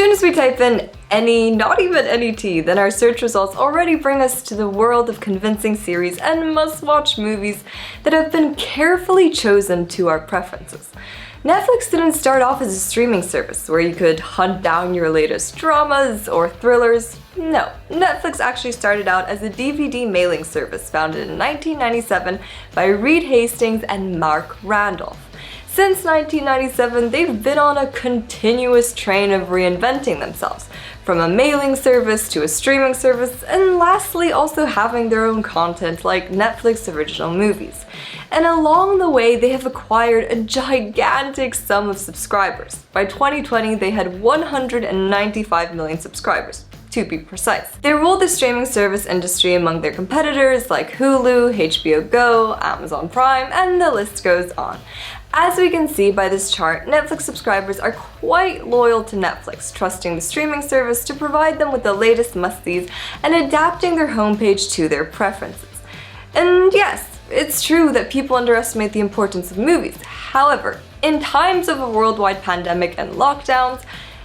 soon as we type in any, not even any T, then our search results already bring us to the world of convincing series and must-watch movies that have been carefully chosen to our preferences. Netflix didn't start off as a streaming service where you could hunt down your latest dramas or thrillers. No, Netflix actually started out as a DVD mailing service founded in 1997 by Reed Hastings and Mark Randolph. Since 1997, they've been on a continuous train of reinventing themselves, from a mailing service to a streaming service, and lastly also having their own content like Netflix original movies. And along the way, they have acquired a gigantic sum of subscribers. By 2020, they had 195 million subscribers, to be precise. They ruled the streaming service industry among their competitors like Hulu, HBO Go, Amazon Prime, and the list goes on. As we can see by this chart, Netflix subscribers are quite loyal to Netflix, trusting the streaming service to provide them with the latest must-sees and adapting their homepage to their preferences. And yes, it's true that people underestimate the importance of movies. However, in times of a worldwide pandemic and lockdowns,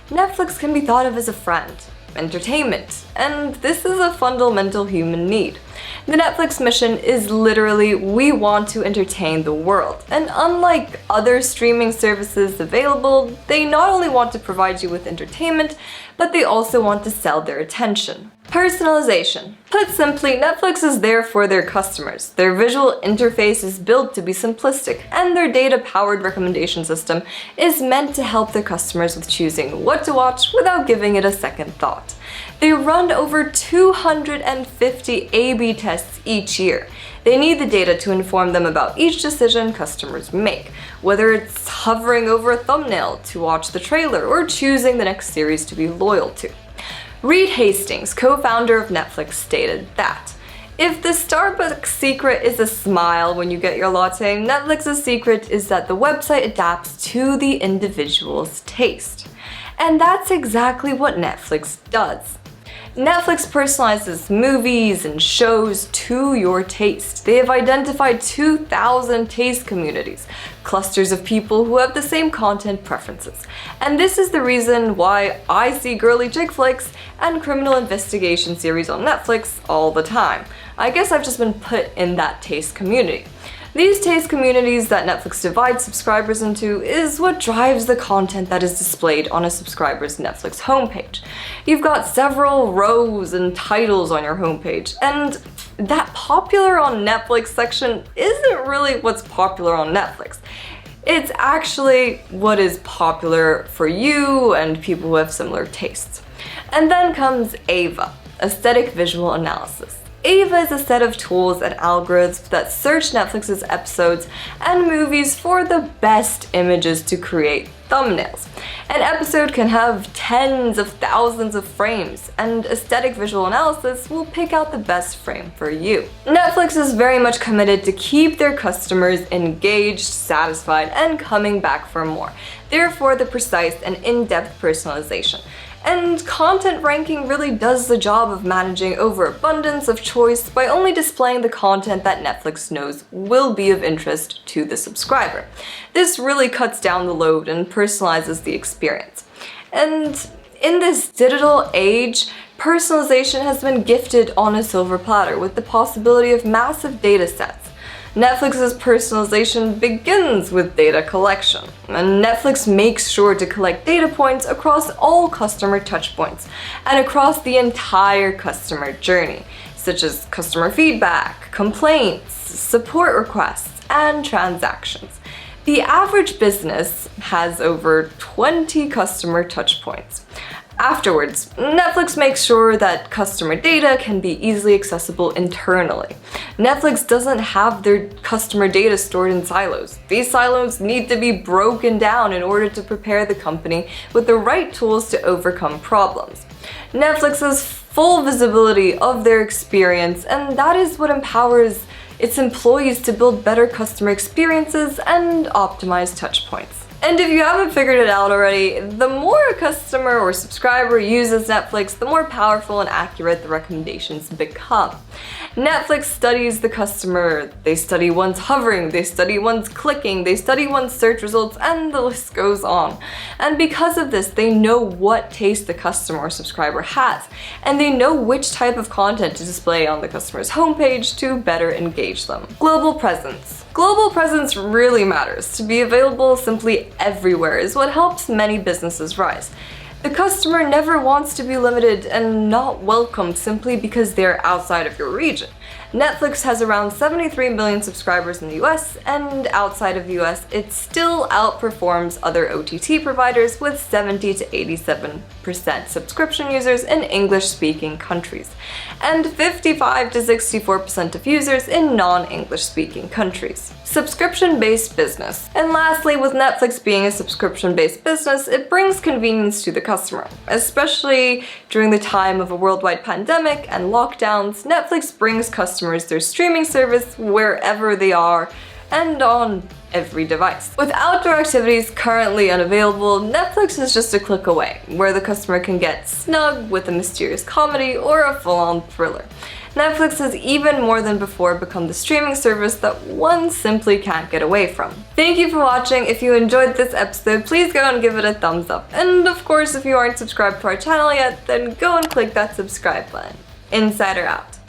Netflix can be thought of as a friend, entertainment, and this is a fundamental human need. The Netflix mission is literally, we want to entertain the world. And unlike other streaming services available, they not only want to provide you with entertainment, but they also want to sell their attention. Personalization. Put simply, Netflix is there for their customers. Their visual interface is built to be simplistic, and their data-powered recommendation system is meant to help their customers with choosing what to watch without giving it a second thought. They run over 250 A/B tests each year. They need the data to inform them about each decision customers make, whether it's hovering over a thumbnail to watch the trailer or choosing the next series to be loyal to. Reed Hastings, co-founder of Netflix, stated that if the Starbucks secret is a smile when you get your latte, Netflix's secret is that the website adapts to the individual's taste. And that's exactly what Netflix does. Netflix personalizes movies and shows to your taste. They have identified 2,000 taste communities, clusters of people who have the same content preferences. And this is the reason why I see girly chick flicks and criminal investigation series on Netflix all the time. I guess I've just been put in that taste community. These taste communities that Netflix divides subscribers into is what drives the content that is displayed on a subscriber's Netflix homepage. You've got several rows and titles on your homepage, and that popular on Netflix section isn't really what's popular on Netflix. It's actually what is popular for you and people who have similar tastes. And then comes AVA, Aesthetic Visual Analysis. AVA is a set of tools and algorithms that search Netflix's episodes and movies for the best images to create thumbnails. An episode can have tens of thousands of frames, and Aesthetic Visual Analysis will pick out the best frame for you. Netflix is very much committed to keep their customers engaged, satisfied, and coming back for more. Therefore, the precise and in-depth personalization. And content ranking really does the job of managing overabundance of choice by only displaying the content that Netflix knows will be of interest to the subscriber. This really cuts down the load and personalizes the experience. And in this digital age, personalization has been gifted on a silver platter with the possibility of massive data sets. Netflix's personalization begins with data collection, and Netflix makes sure to collect data points across all customer touchpoints and across the entire customer journey, such as customer feedback, complaints, support requests, and transactions. The average business has over 20 customer touchpoints. Afterwards, Netflix makes sure that customer data can be easily accessible internally. Netflix doesn't have their customer data stored in silos. These silos need to be broken down in order to prepare the company with the right tools to overcome problems. Netflix has full visibility of their experience, and that is what empowers its employees to build better customer experiences and optimize touchpoints. And if you haven't figured it out already, the more a customer or subscriber uses Netflix, the more powerful and accurate the recommendations become. Netflix studies the customer, they study one's hovering, they study one's clicking, they study one's search results, and the list goes on. And because of this, they know what taste the customer or subscriber has, and they know which type of content to display on the customer's homepage to better engage them. Global presence. Global presence really matters. To be available simply everywhere is what helps many businesses rise. The customer never wants to be limited and not welcomed simply because they're outside of your region. Netflix has around 73 million subscribers in the US, and outside of the US, it still outperforms other OTT providers with 70 to 87% subscription users in English-speaking countries, and 55 to 64% of users in non-English-speaking countries. Subscription-based business. And lastly, with Netflix being a subscription-based business, it brings convenience to the customer. Especially during the time of a worldwide pandemic and lockdowns, Netflix brings customers their streaming service wherever they are and on every device. With outdoor activities currently unavailable, Netflix is just a click away, where the customer can get snug with a mysterious comedy or a full-on thriller. Netflix has even more than before become the streaming service that one simply can't get away from. Thank you for watching. If you enjoyed this episode, please go and give it a thumbs up. And of course, if you aren't subscribed to our channel yet, then go and click that subscribe button. Insider out.